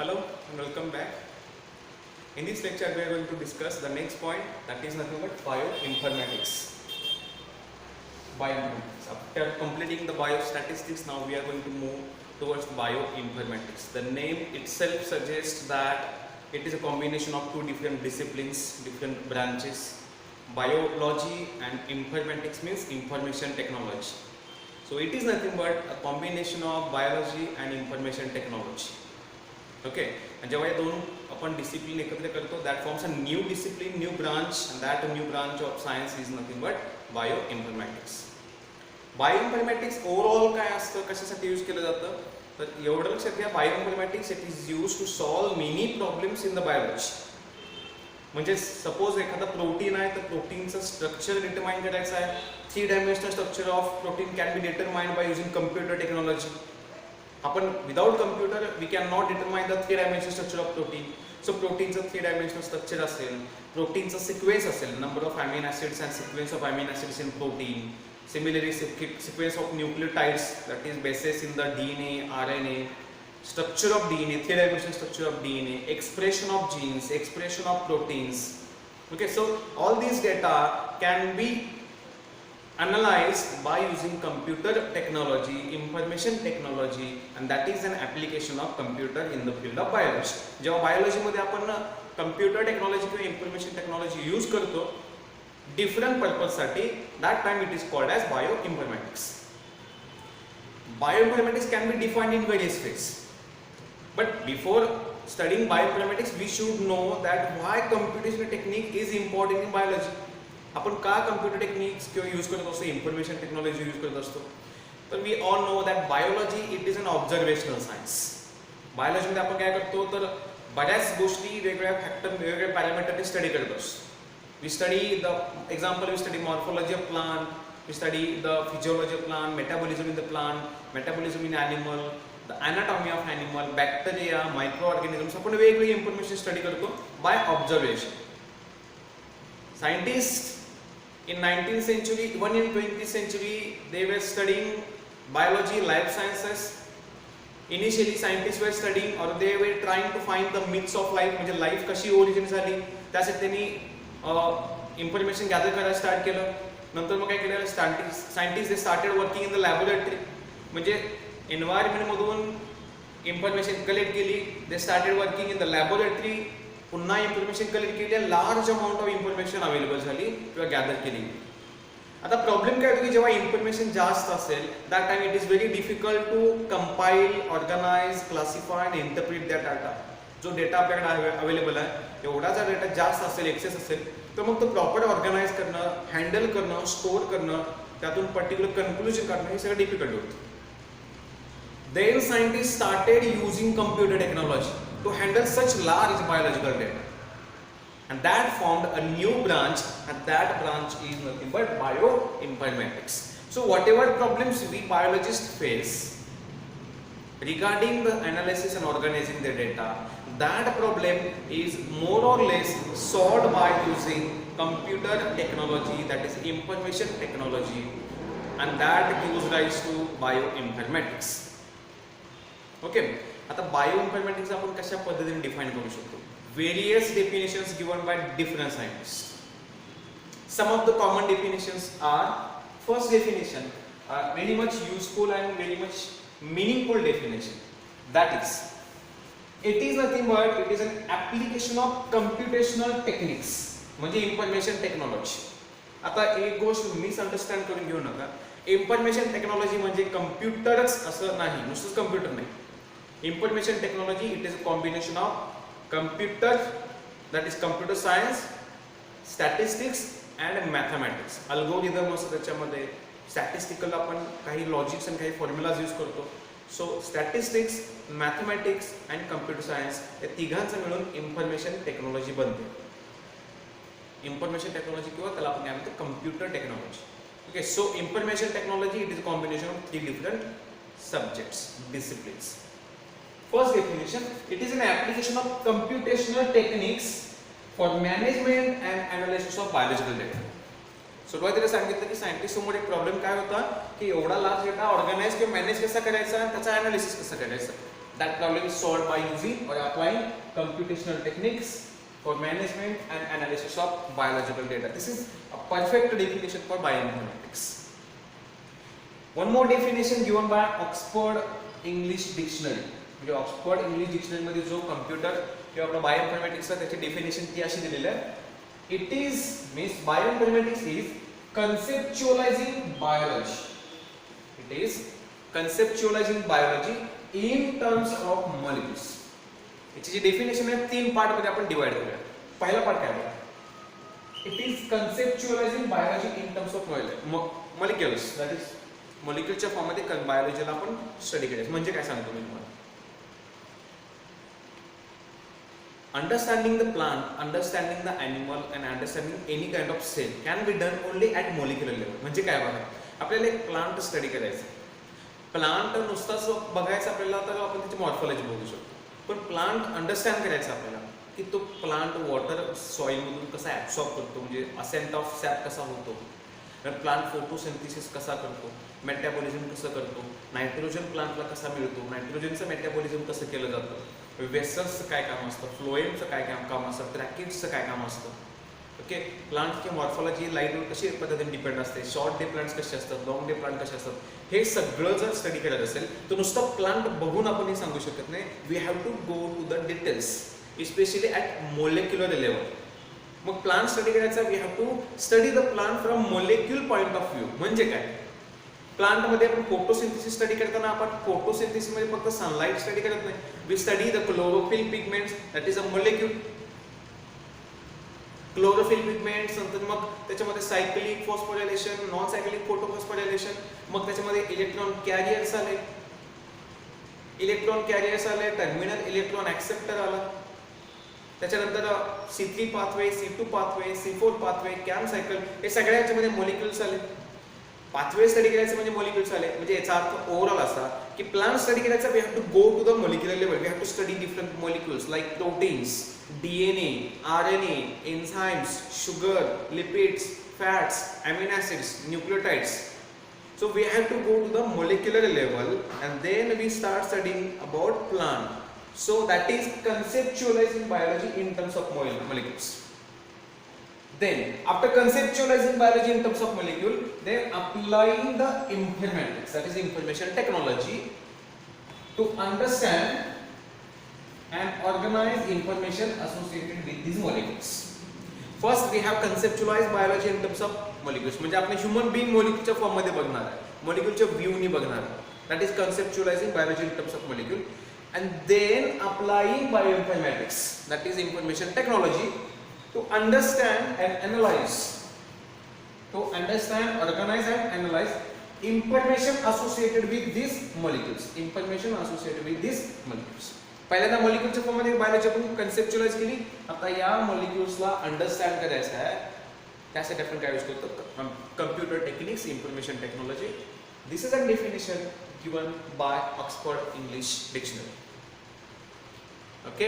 Hello and welcome back. In this lecture, we are going to discuss the next point, that is nothing but bioinformatics. Bioinformatics. After completing the biostatistics, now we are going to move towards bioinformatics. The name itself suggests that it is a combination of two different disciplines, different branches. Biology and informatics means information technology. So it is nothing but a combination of biology and information technology. Okay, and जेव्हा हे दोन आपण discipline एकत्र करतो, that forms a new discipline, new branch, and that new branch of science is nothing but bioinformatics. Bioinformatics overall काय असतं, कशासाठी use केलं जातं, तर एवढं लक्षात घ्या, bioinformatics it is used to solve many problems in the biology. म्हणजे सपोज एखादा प्रोटीन आहे तर प्रोटीनचं स्ट्रक्चर डिटरमाइन करायचं आहे. 3 dimensional structure of protein can be determined by using computer technology. आपण without computer we can not determine the 3 dimensional structure of protein. So प्रोटीनचं 3 dimensional structure असेल, प्रोटीनचं सिक्वेन्स असेल, number of amino acids and sequence of amino acids in protein. Similarly sequence of nucleotides, that is bases in the DNA, RNA, structure of DNA, 3-dimensional structure of DNA, expression of genes, expression of proteins. Okay, so all these data can be analyzed by using computer technology, information technology, and that is an application of computer in the field of biology. जेव्हा biology मध्ये आपण computer technology किंवा information technology use करतो different purpose साठी, that time it is called as bioinformatics. Bioinformatics can be defined in various ways. But before studying bioinformatics, we should know that why computational technique is important in biology. आपण का computer techniques किंवा use करत असतो, information technology use करत असतो, तर we all know that biology it is an observational science. Biology मध्ये आपण काय करतो, तर बऱ्याच गोष्टी वेगवेगळ्या फॅक्टर, वेगवेगळ्या पॅरामीटरने स्टडी करत असतो. We study the example, we study morphology of plant, we study the physiology of plant, metabolism in the plant, metabolism in animal, the anatomy of animal, bacteria, microorganisms. आपण वेगवेगळी इन्फॉर्मेशन स्टडी करतो by observation. Scientists in 19th century, even in 20th century, they were studying biology, life sciences. Initially scientists were studying or they were trying to find the myths of life, म्हणजे life कशी origin झाली, त्यासाठी त्यांनी information gather करायला start केलं. नंतर मग काय केलं, scientist they started working in the laboratory, म्हणजे एन्व्हायरमेंट मधून इन्फॉर्मेशन कलेक्ट केली. They started working in the laboratory, पुन्हा इन्फॉर्मेशन कलेक्ट केली, large amount of information available झाली किंवा गॅदर केली. आता प्रॉब्लेम काय होतो की जेव्हा इन्फॉर्मेशन जास्त असेल, that time it is very difficult to compile, organise, classify and interpret that data. जो डेटा आपल्याकडे अवेलेबल आहे, एवढा जर डेटा जास्त असेल, एक्सेस असेल, तर मग तो प्रॉपर ऑर्गनाइज करणं, हँडल करणं, स्टोअर करणं, त्यातून पर्टिक्युलर कन्क्लुजन काढणं हे सगळं डिफिकल्ट होतं. Then scientists started using computer technology to handle such large biological data, and that formed a new branch, and that branch is nothing but bioinformatics. So whatever problems we biologists face regarding the analysis and organizing the data, that problem is more or less solved by using computer technology, that is information technology, and that gives rise to bioinformatics. Okay, आता bioinformatics आपण कशा पद्धतीने define करू शकतो. Various definitions given by different scientist. Some of the common definitions are, first definition very much useful and very much meaningful definition, that is it is nothing but it is an application of computational techniques, म्हणजे information technology. आता एक गोष्ट misunderstand करून घेऊ नका, information technology म्हणजे कम्प्युटरच असं नाही, नुसतंच कम्प्युटर नाही. Information technology it is a combination of computer, that is computer science, statistics and mathematics. Algorithm असं त्याच्यामध्ये, statistical आपण काही लॉजिक्स आणि काही फॉर्म्युलाज यूज करतो. So statistics, mathematics and computer science या तिघांचं मिळून इन्फॉर्मेशन टेक्नॉलॉजी बनते. इन्फॉर्मेशन टेक्नॉलॉजी किंवा त्याला आपण काय म्हणतो, computer technology. Okay, so information technology it is a combination of 3 different subjects, disciplines. First definition, it is an application of computational techniques for management and analysis of biological data. सुरुवातीला सांगितलं की scientist समोर एक problem काय होता की एवढा large data organise किंवा मॅनेज कसा करायचा, त्याचा अनालिसिस कसं करायचं. That problem is solved by using और applying computational techniques for management and analysis of biological data. This is a perfect definition for bioinformatics. One more definition given by Oxford English Dictionary. म्हणजे Oxford English dictionary मध्ये जो computer किंवा आपला बायोइन्फॉर्मॅटिक्सचा त्याची definition ती अशी दिलेली आहे. It is means bioinformatics is conceptualising biology. It is conceptualising biology in terms of molecules. याची जी डेफिनेशन आहे 3 पार्ट मध्ये आपण डिवाइड करूया. पहिला पार्ट काय आहे? It is conceptualising biology in terms of molecules. That is मॉलिक्युलच्या फॉर्म मध्ये बायोलॉजीला आपण स्टडी करायचं. म्हणजे काय सांगतो मी तुम्हाला. Understanding the plant, understanding the animal and understanding any kind of cell can be done only at molecular level. म्हणजे काय बघा, आपल्याला एक प्लांट स्टडी करायचा. प्लांट नुसताच बघायचा आपल्याला तर आपण त्याची मॉर्फॉलॉजी बघू शकतो. पण प्लांट अंडरस्टँड करायचा आपल्याला की तो प्लांट वॉटर सॉइल मधून कसा ऍब्सॉर्ब करतो, म्हणजे असेंट ऑफ सॅप कसा होतो, प्लांट फोटोसिंथेसिस कसा करतो, मेटाबॉलिझम कसं करतो, नायट्रोजन प्लांटला कसा मिळतो, नायट्रोजनचं मेटाबॉलिझम कसं केलं जातं, वेसल्सचं काय काम असतं, फ्लोएमचं काय काम असतं, ट्रॅकिड्सचं काय काम असतं. ओके, प्लांटची मॉर्फॉलॉजी लाईटवर कशी पद्धतीने डिपेंड असते, शॉर्ट डे प्लांट्स कसे असतात, लॉंग डे प्लांट कसे असतात, हे सगळं जर स्टडी करत असेल तर नुसतं प्लांट बघून आपण हे सांगू शकत नाही. We have to go to the details specially at molecular level. मग प्लांट स्टडी करायचा, we have to study the plant from molecule point of view. म्हणजे काय, प्लांटमध्ये आपण फोटोसिंथेसिस स्टडी करताना आपण फोटोसिंथेसिस मध्ये फक्त सनलाइट स्टडी करत नाही. We study the chlorophyll pigments, that is a molecule. Chlorophyll pigments नंतर मग त्याच्यामध्ये cyclic phosphorylation, non cyclic photophosphorylation, मग त्याच्यामध्ये इलेक्ट्रॉन कॅरियर्स आले, टर्मिनल इलेक्ट्रॉन ऍक्सेप्टर आला, त्याच्यानंतर C3 pathway, C2 pathway, C4 pathway, CAM cycle, हे सगळ्याच्या मध्ये मॉलिक्युल्स आले. पाथवे स्टडी करायचं म्हणजे मॉलिक्युल्स आले. म्हणजे याचा अर्थ ओव्हरऑल असा की प्लांट स्टडी करायचा, we have to go to the molecular level. We have to study different molecules like proteins, DNA, RNA, enzymes, sugar, lipids, fats, amino acids, nucleotides. So we have to go to the molecular level and then we start studying about plant. So that is conceptualizing biology in terms of molecules. Then after conceptualizing biology in terms of molecule, then applying the informatics, that is information technology, to understand and organize information associated with these molecules. First we have conceptualized biology in terms of molecules. म्हणजे आपण human being मॉलिक्युलच्या form मध्ये बघणार आहे, मॉलिक्युलच्या view नी बघणार आहे. That is conceptualizing biology in terms of molecule. And then applying bioinformatics, that is information technology, to understand and analyze, organize and analyze information associated with these molecules. पहिल्यांदा मॉलिक्युलच्या form मध्ये biology आपण कन्सेप्च्युअलाइज केली. आता या मॉलिक्युल्सला understand करायचं आहे, त्यासाठी आपण काय यूज करतो, computer techniques, information technology. This is a definition given by Oxford English Dictionary. Okay,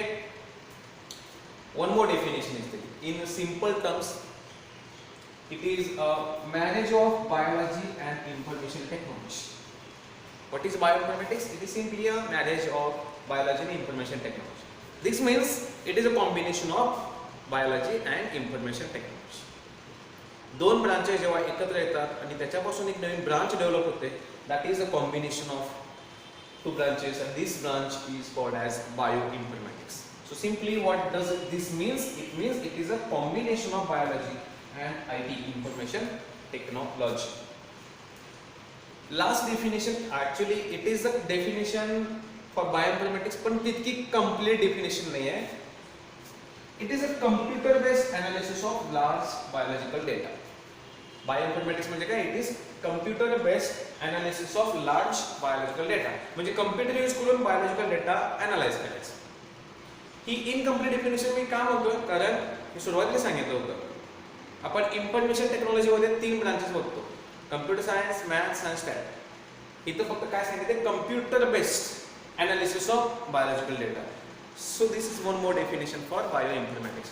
one more definition is there. In simple terms, it is a marriage of biology and information technology. What is bioinformatics? It is simply a marriage of biology and information technology. This means it is a combination of biology and information technology. दोन branches जेव्हा एकत्र येतात आणि त्याच्यापासून एक नवीन branch develop होते, that is a combination of two branches, and this branch is called as bioinformatics. So simply what does this means? It means it is a combination of biology and IT, information technology. Last definition, actually it is a definition for bioinformatics, पण तितकी complete definition नाही आहे. It is a computer based analysis of large biological data. बायोइन्फॉर्मॅटिक्स म्हणजे काय? It is computer based analysis of large biological data. म्हणजे computer use करून biological data analyse करायचं. ही incomplete definition मी का म्हणतोय, कारण मी सुरुवातीला सांगितलं होतं आपण इन्फॉर्मेशन टेक्नॉलॉजीमध्ये 3 ब्रांचेस बघतो, कम्प्युटर सायन्स, मॅथ्स आणि स्टॅट. इथं फक्त काय सांगितलं, computer based analysis of biological data. So this is one more definition for bioinformatics.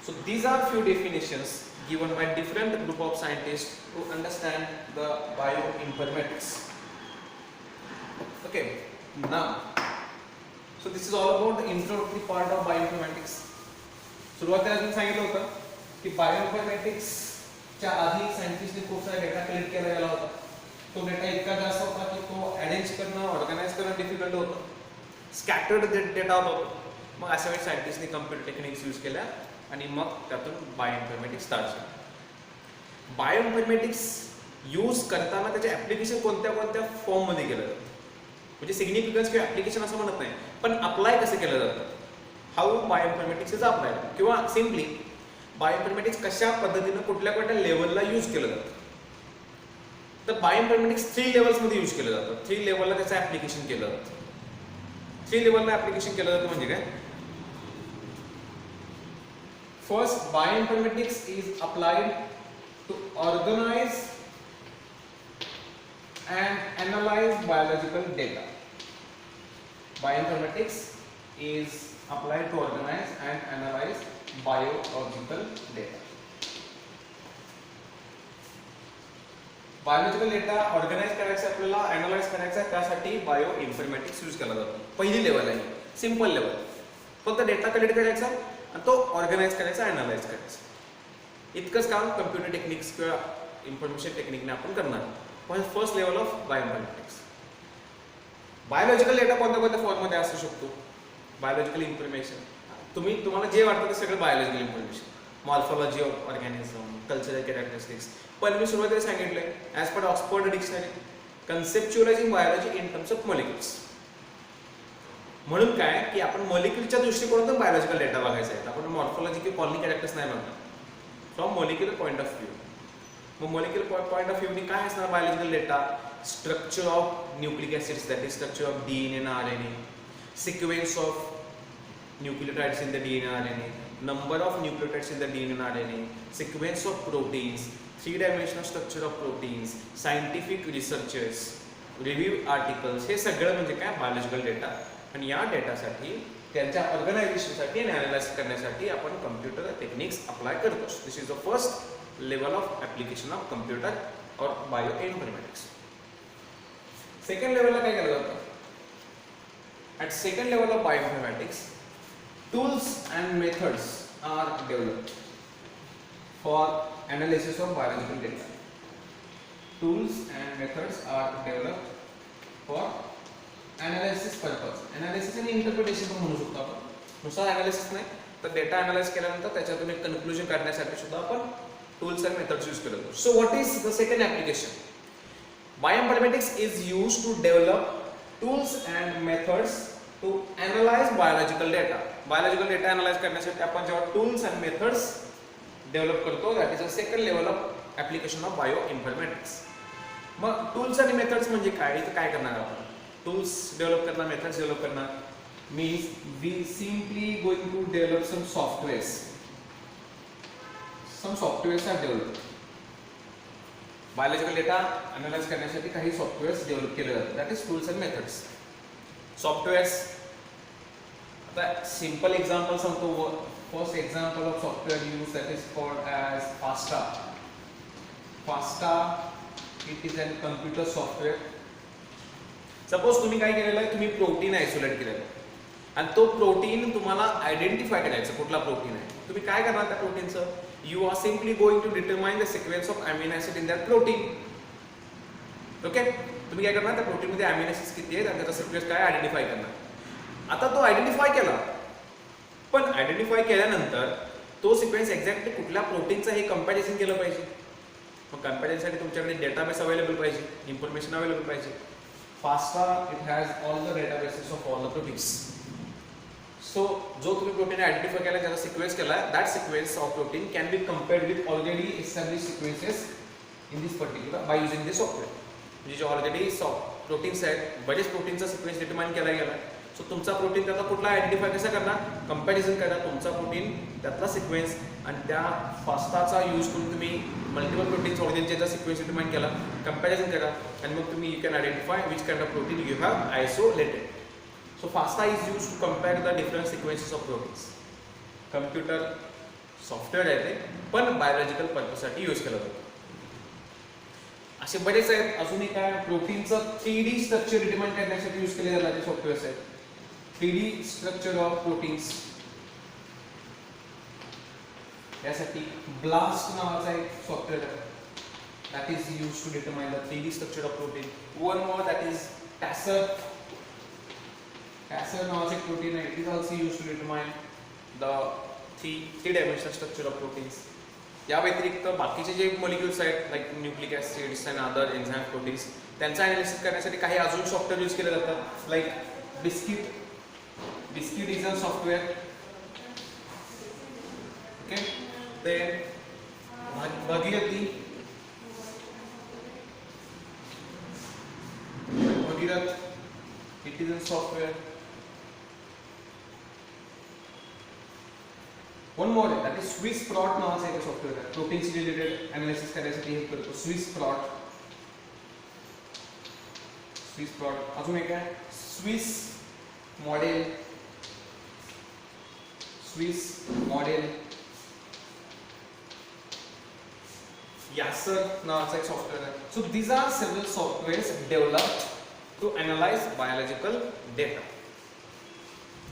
So these are few definitions given by different group of scientists to understand the bioinformatics. Okay, now, so this is all about the introductory part of bioinformatics. सुरुवातीला मी सांगितलं होतं की बायोइन्फॉर्मॅटिक्सच्या आधी सायंटिस्टने खूप सारा data collect केला गेला होता. तो डेटा इतका जास्त होता की तो अरेंज करणं, ऑर्गनाइज करणं डिफिकल्ट होतं. स्कॅटर्ड डेटा होता. मग अशा वेळी सायंटिस्टने कम्प्युटर टेक्निक्स यूज केल्या आणि मग त्यातून बायोइन्फॉर्मॅटिक्स स्टार्ट झालं. बायोइन्फॉर्मॅटिक्स यूज करताना त्याचे ऍप्लिकेशन कोणत्या कोणत्या फॉर्ममध्ये केलं जातं, म्हणजे सिग्निफिकन्स किंवा ऍप्लिकेशन असं म्हणत नाही, पण अप्लाय कसं केलं जातं, हाऊ बायोइन्फॉर्मॅटिक्स इज अप्लाइड, किंवा सिम्पली बायोइन्फॉर्मॅटिक्स कशा पद्धतीनं कुठल्या कुठल्या लेवलला यूज केलं जातं. तर बायोइन्फॉर्मॅटिक्स 3 लेवल्समध्ये यूज केलं जातं. 3 लेवलला त्याचं ऍप्लिकेशन केलं जातं. 3 लेवलला ऍप्लिकेशन केलं जातं म्हणजे काय? First, bioinformatics is applied to organize and analyze biological data. Bioinformatics is applied to organize and analyze biological data. Biological data organise करायचा आपल्याला, अनालाइज करायचा, त्यासाठी बायोइन्फॉर्मॅटिक्स यूज केला जातो. पहिली लेवल आहे, सिंपल लेवल. फक्त डेटा कलेक्ट करायचा आणि तो ऑर्गनाइज करायचा, अनालाइज करायचा. इतकंच काम कम्प्युटर टेक्निक्स किंवा इन्फॉर्मेशन टेक्निकने आपण करणार. पण first level of bioinformatics. Biological data कोणत्या कोणत्या फॉर्ममध्ये असू शकतो. बायोलॉजिकल इन्फॉर्मेशन, तुम्हाला जे वाटतं ते सगळं biological information. Morphology of organism, cultural characteristics. पण मी सुरुवातीला सांगितलंय, as per Oxford dictionary, conceptualising biology in terms of molecules. म्हणून काय की आपण मॉलिक्युलच्या दृष्टिकोनातून बायोलॉजिकल डेटा बघायचा आहे. आपण मॉर्फॉलॉजी किंवा कॉलनी कॅरेक्टर्स नाही बघणार, from molecular point of view. मग मॉलिक्युलर पॉईंट ऑफ व्ह्यूनी काय असणार biological data? Structure of nucleic acids, that is structure of DNA and RNA, sequence of nucleotides in the DNA and RNA, number of nucleotides in the DNA and RNA, sequence of proteins, 3-dimensional structure of proteins, scientific researches, review articles. हे सगळं म्हणजे काय? Biological data. आणि या डेटासाठी त्यांच्या ऑर्गनायझेशनसाठी आणि analyse करण्यासाठी आपण computer techniques apply करतो. This is the first level of application of computer और बायोइन्फॉर्मॅटिक्स. सेकंड लेवलला काय केलं जातं? At second level of bioinformatics, tools and methods are developed for analysis of biological data. Tools and methods are developed for analysis purpose. Analysis and interpretation पण म्हणू शकतो आपण. नुसतं analysis नाही, तर डेटा अनालाइज केल्यानंतर त्याच्यातून एक कन्क्लुजन काढण्यासाठी सुद्धा आपण tools and methods यूज करतो. So what is the second application? Bioinformatics is used to develop tools and methods to analyze biological data. Biological data analyze करण्यासाठी आपण जेव्हा tools and methods develop करतो, that is a second level of application of bioinformatics. Mug tools आणि methods म्हणजे काय? इथे काय करणार आपण? Tools develop करणार, methods develop करणार means we simply going to develop some softwares. Some softwares are developed. Biological data analyse करण्यासाठी काही सॉफ्टवेअर्स डेव्हलप केले जातात. That is tools and methods. Softwares, आता सिंपल एक्झाम्पल सांगतो. First example of software use that is called as FASTA. FASTA it is an computer software. Suppose तुम्ही काय केलेलं आहे, तुम्ही प्रोटीन आयसोलेट केलेलं आहे आणि तो प्रोटीन तुम्हाला आयडेंटिफाय करायचं कुठला प्रोटीन आहे. तुम्ही काय करणार त्या प्रोटीनचं? You are simply going to determine the sequence of amino acid in that protein. Okay? तुम्ही काय करणार? त्या प्रोटीन मध्ये अमिनो ऍसिड्स किती आहेत आणि त्याचा सिक्वेन्स काय आयडेंटिफाय करणार. आता तो आयडेंटिफाय केला, पण आयडेंटिफाय केल्यानंतर तो सिक्वेन्स एक्झॅक्टली कुठल्या प्रोटीनचा हे कंपॅरिझन केलं पाहिजे. मग कंपॅरिझनसाठी तुमच्याकडे डेटाबेस अवेलेबल पाहिजे, इन्फॉर्मेशन अवेलेबल पाहिजे. FASTA it has all the databases of all the proteins. So जो तुम्ही प्रोटीन आयडेंटिफाय केला, त्याचा सिक्वेन्स केला, that sequence of protein can be compared with already establish sequences in this particular by using this software. म्हणजे जे already proteins आहेत, बरेच प्रोटीनचा सिक्वेन्स डिटरमाइन केला गेला. सो तुमचा प्रोटीन त्याचा कुठला आयडेंटिफाय कसा करणार? कंपॅरिझन करा तुमचा प्रोटीन त्यातला सिक्वेन्स आणि त्या फास्टाचा यूज करून तुम्ही मल्टिपल प्रोटीन्स ऑलरेडीचा सिक्वेन्स डिटरमाइन केला, कंपॅरिझन करा आणि मग तुम्ही you can identify which kind of protein you have isolated. So FASTA is used to compare the different sequences of proteins. Computer software आहे ते, पण बायोलॉजिकल पर्पजसाठी यूज केलं जातं. असे बरेच आहेत. अजून एक आहे प्रोटीनचं 3D स्ट्रक्चर डिटरमाइन करण्यासाठी यूज केले जाणारे सॉफ्टवेअर्स आहेत. 3D स्ट्रक्चर ऑफ प्रोटीन्स, यासाठी ब्लास्ट नावाचा एक सॉफ्टवेअर आहे. that is used to determine the 3D structure of protein. One more, that is TASR. TASR नावाचे एक प्रोटीन आहे. It is also used to determine the three-dimensional structure of proteins. या व्यतिरिक्त बाकीचे जे मॉलिक्युल्स आहेत like nucleic acids and other enzyme proteins, त्यांचा analysis करण्यासाठी काही अजून सॉफ्टवेअर यूज केले जातात. Like biscuit is a software. Okay, then Bhagirathi, it is a software. One more, that is Swiss Prot नावाचा एक सॉफ्टवेअर आहे. प्रोटीन्स रिलेटेड अनालिसिस करण्यासाठी हेल्प करतो. Swiss Prot. अजून एक आहे Swiss Model. यासर नावाचा एक सॉफ्टवेअर आहे. So these are several softwares developed to analyze biological data.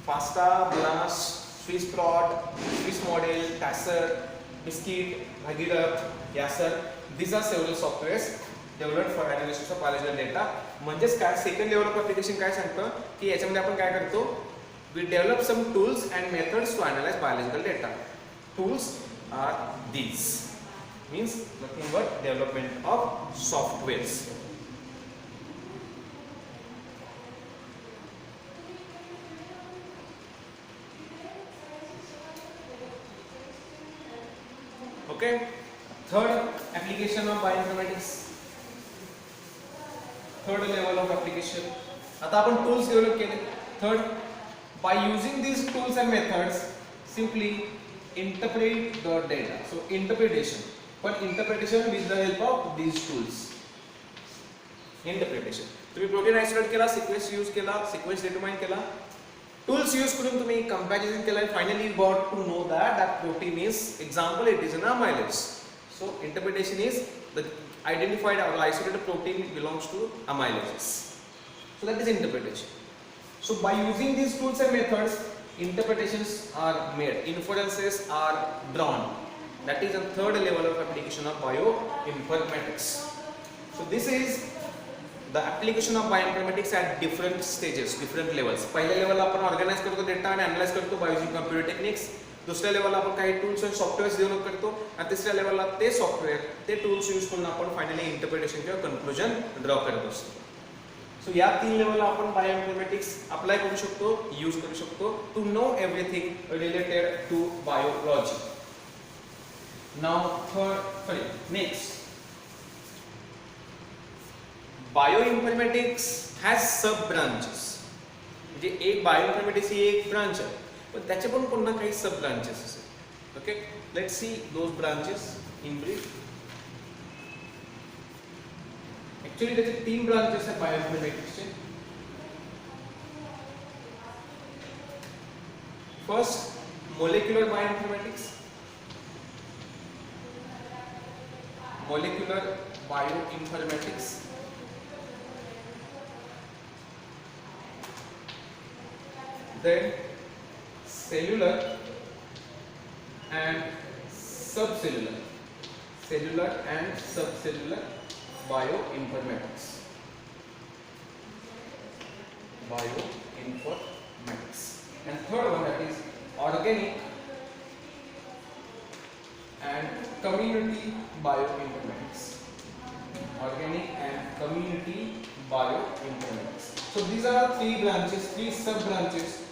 FASTA, BLAST, Swiss Prot, Swiss Model, TASR, Biscuit, Bhagirath, Yasser. These are several softwares developed for analysis of biological data. म्हणजेच काय, second level of application काय सांगतं की याच्यामध्ये आपण काय करतो, we develop some tools and methods to analyze biological data. Tools are these. Means nothing but development of softwares. Okay, third application of bioinformatics, third level of application. आता आपण tools develop केले. Third, by using these tools and methods, simply interpret the data. So interpretation, but interpretation with the help of these tools. Interpretation. तुम्ही protein isolate केला, sequence use केला, sequence determine केला, tools use करून तुम्ही comparison केला, finally got to know that protein is, example, it is an amylase. So interpretation is the identified or isolated protein belongs to amylases. So that is interpretation. So by using these tools and methods, interpretations are made, inferences are drawn. That is the third level of application of bioinformatics. So this is the application of bioinformatics at different stages, different levels. पहिल्या लेवलला आपण organise करतो data आणि analyse करतो by using computer techniques. दुसऱ्या लेवलला आपण काही टूल्स आणि सॉफ्टवेअर्स डेव्हलप करतो आणि तिसऱ्या लेवलला ते सॉफ्टवेअर, ते टूल्स यूज करून आपण फायनली इंटरप्रिटेशन किंवा कन्क्लुजन ड्रॉ करत असतो. सो या तीन लेवलला आपण बायोइन्फॉर्मॅटिक्स अप्लाय करू शकतो, यूज करू शकतो to know everything related to biology. Now next, bioinformatics has sub branches. म्हणजे एक बायोइन्फॉर्मॅटिक्स ही एक ब्रांच आहे, पण त्याचे पण पुन्हा काही सब ब्रांचेस असतात. Okay, let's see those branches in brief. Actually त्याचे तीन ब्रांचेस आहेत बायोइन्फॉर्मॅटिक्सचे. First, molecular bioinformatics. Molecular bioinformatics. Then cellular and subcellular, cellular and subcellular bioinformatics. And third one, that is organic and community bioinformatics. Organic and community bioinformatics. So these are three branches, three sub branches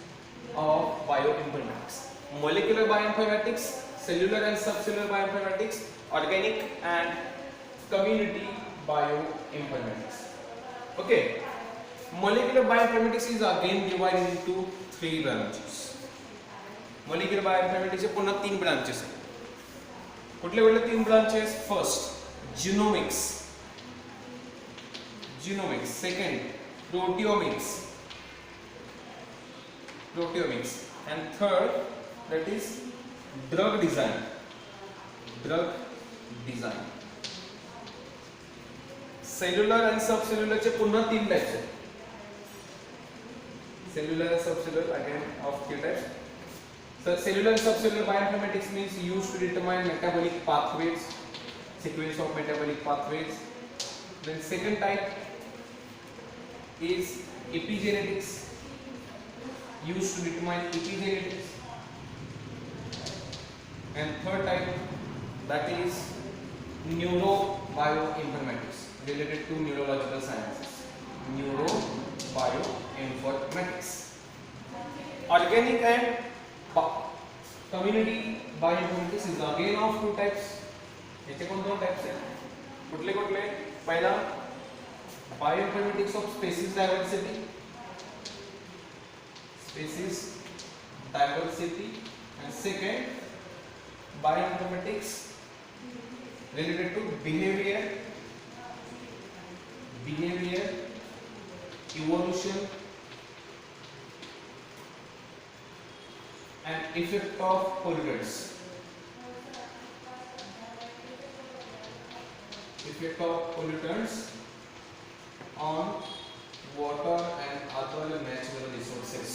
of bioinformatics: molecular bioinformatics, cellular and subcellular bioinformatics, organic and community bioinformatics. Okay, molecular bioinformatics is again divided into three branches. molecular bioinformatics चे पुन्हा तीन branches आहेत. कुठले कुठले तीन branches? First, genomics. Second, proteomics. And third, that is drug design. Drug design. Cellular आणि सबसेल्युलरचे पुन्हा 3 types आहेत. Cellular and subcellular again of 3 types. So cellular and subcellular bioinformatics means used to determine metabolic pathways, sequence of metabolic pathways. Then second type is epigenetics, used to determine epigenetics. And third type, that is neurobioinformatics, related to neurological sciences. Neurobioinformatics. Organic and community bioinformatics is again of 2 types. याचे कोण 2 types आहेत? कुठले कुठले? पहिला bioinformatics of species diversity. Species diversity. And second, bioinformatics related to behavior, evolution, and effect of pollutants. Effect of pollutants on water and other natural resources.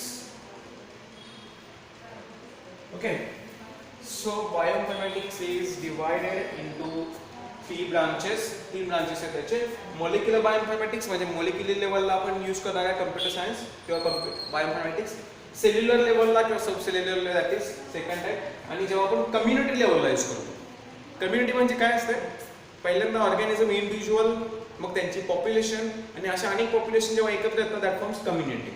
Okay, so bioinformatics is divided into 3 branches. 3 branches आहेत त्याचे. Molecular बायोइन्फॉर्मॅटिक्स म्हणजे molecular लेवलला आपण use करणार आहे computer science किंवा बायोइन्फॉर्मॅटिक्स. Cellular लेवलला किंवा subcellular level that is second type. आणि जेव्हा आपण कम्युनिटी लेवलला यूज करतो, कम्युनिटी म्हणजे काय असते? पहिल्यांदा ऑर्गॅनिझम इंडिव्हिज्युअल, मग त्यांची पॉप्युलेशन आणि अशा अनेक पॉप्युलेशन जेव्हा एकत्र येतात that forms community.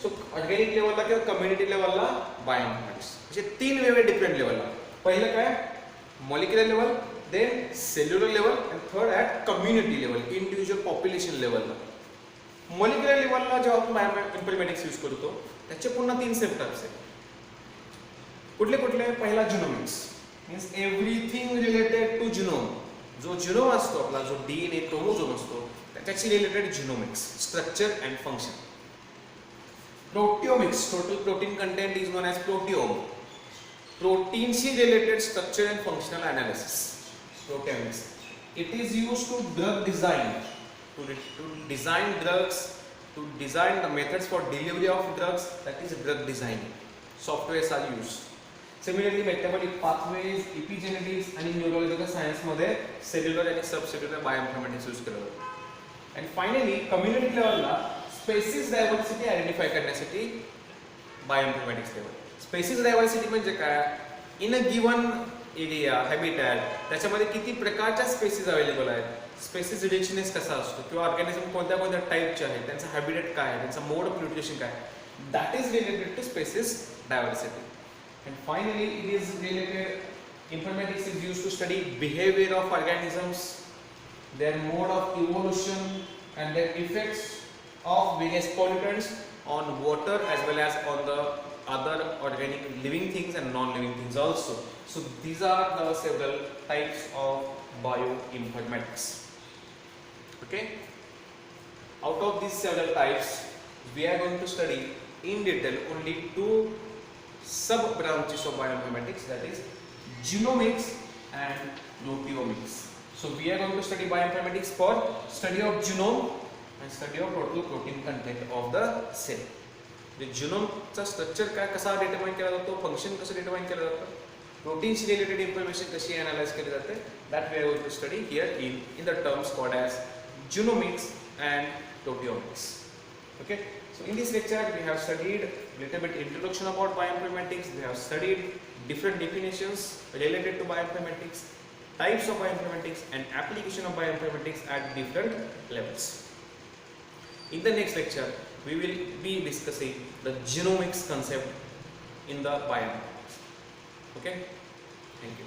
So organic लेवलला किंवा कम्युनिटी लेवलला बायोइन्फॉर्मॅटिक्स म्हणजे 3 वेगळे डिफरंट लेवलला. पहिलं काय? Molecular level, then cellular level, and third at community level, individual population level. Molecular level ला जेव्हा आपण बायोइन्फॉर्मॅटिक्स यूज करतो त्याचे पुन्हा 3 सेक्टर्स आहेत. कुठले कुठले? पहिला genomics, means everything related to genome. जो जिनोम असतो आपला, जो डीएनए क्रोमोझोम असतो त्याच्याशी related genomics, structure and function. Proteomics, total protein content is known as proteome. प्रोटीनशी related structure and functional analysis. Proteomics. It is used to drug design, to design drugs, to design the methods for delivery of drugs. That is drug design. Softwares are used. Similarly, metabolic pathways, epigenetics आणि neurological science मध्ये cellular आणि subcellular bioinformatics use केलं जातं. And finally, community levelला species diversity identify करण्यासाठी bioinformatics level. Species diversity म्हणजे काय? In a given area, habitat, त्याच्यामध्ये किती प्रकारच्या स्पेसीज अवेलेबल आहेत, स्पेसीज रिचनेस कसा असतो किंवा ऑर्गॅनिझम कोणत्या कोणत्या टाईपचे आहेत, त्यांचा हॅबिटॅट काय आहे, त्यांचा मोड ऑफ न्यूट्रिशन काय, that is related to species diversity. And finally it is related, informatics is used to study behaviour of organisms, their mode of evolution and their effects of various pollutants on water as well as on the other organic living things and non-living things also. So these are the several types of bioinformatics. Okay, out of these several types we are going to study in detail only 2 sub branches of bioinformatics, that is genomics and proteomics. So we are going to study bioinformatics for study of genome and study of total protein content of the cell. जिनोमचा structure काय कसा determine केला जातो, function कसं determine केलं जातं, प्रोटीनशी related information कशी analyse केली जाते, that we are going to study here in the terms called as genomics and proteomics. Okay, so in this lecture we have studied little bit introduction about bioinformatics, we have studied different definitions related to bioinformatics, types of bioinformatics and application of bioinformatics at different levels. In the next lecture we will be discussing the genomics concept in the bioinformatics. Okay, thank you.